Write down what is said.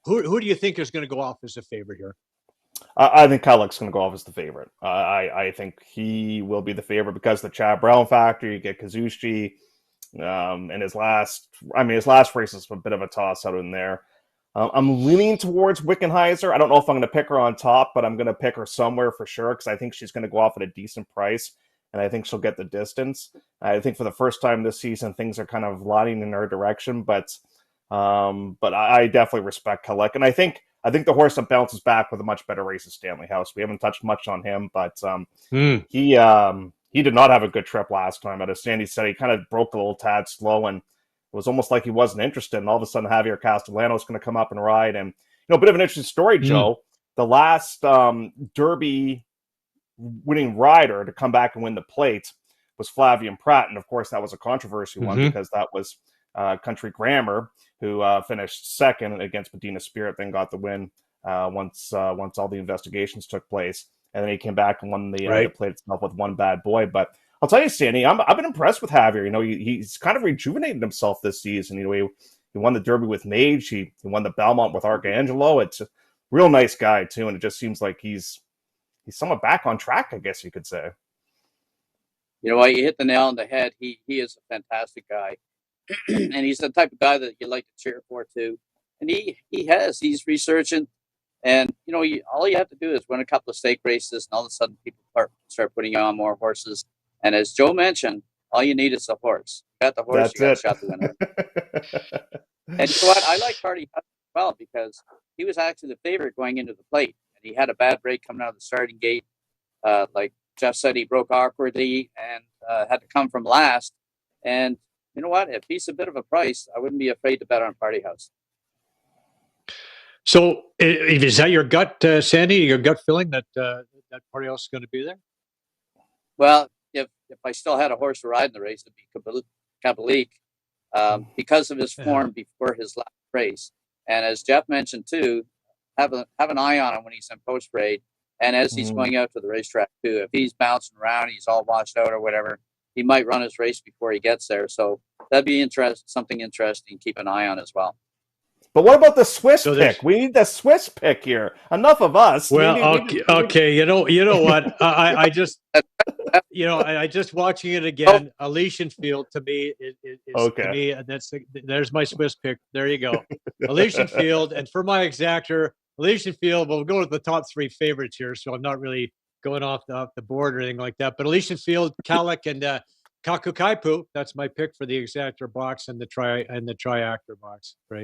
Who do you think is going to go off as a favorite here? I think Kellick's going to go off as the favorite. I think he will be the favorite because the Chad Brown factor. You get Kazushi, and his last race is a bit of a toss out in there. I'm leaning towards Wickenheiser. I don't know if I'm going to pick her on top, but I'm going to pick her somewhere for sure because I think she's going to go off at a decent price, and I think she'll get the distance. I think for the first time this season, things are kind of lining in her direction, but I definitely respect Kalek, and I think the horse that bounces back with a much better race is Stanley House. We haven't touched much on him, but he did not have a good trip last time. As Sandy said, he kind of broke a little tad slow, and it was almost like he wasn't interested. And all of a sudden, Javier Castellano is going to come up and ride. And a bit of an interesting story, Joe. The last Derby winning rider to come back and win the plate was Flavien Prat, and of course, that was a controversy one because that was Country Grammar, who finished second against Medina Spirit, then got the win once all the investigations took place. And then he came back and won the plate itself with One Bad Boy. But I'll tell you, Sandy, I've been impressed with Javier. He's kind of rejuvenated himself this season. He won the Derby with Mage. He won the Belmont with Arcangelo. It's a real nice guy, too. And it just seems like he's somewhat back on track, I guess you could say. You know what? You hit the nail on the head. He is a fantastic guy. And he's the type of guy that you like to cheer for, too. And he's researching. And, all you have to do is win a couple of stake races, and all of a sudden people start putting you on more horses. And as Joe mentioned, all you need is a horse. You got the horse, you got a shot to win it. And you know what? I like Hardy as well because he was actually the favorite going into the plate. And he had a bad break coming out of the starting gate. Like Jeff said, he broke awkwardly and had to come from last. And you know what? If he's a bit of a price, I wouldn't be afraid to bet on Party House. So, is that your gut, Sandy? Your gut feeling that that Party House is going to be there? Well, if I still had a horse to ride in the race, it'd be Kabalik, because of his form before his last race. And as Jeff mentioned too, have an eye on him when he's in post parade, and as he's going out to the racetrack too. If he's bouncing around, he's all washed out or whatever, he might run his race before he gets there. So that'd be something interesting to keep an eye on as well. But what about the Swiss pick? We need the Swiss pick here. Enough of us. Well, okay. You know what? I just, I just watching it again. Elysian Field to me is okay. To me there's my Swiss pick. There you go, Elysian Field. And for my exactor, Elysian Field. We'll go with the top three favorites here, so I'm not really going off the board or anything like that. But Elysian Field, Kalek, and Kakukaipu. That's my pick for the exactor box and the triactor box. Right.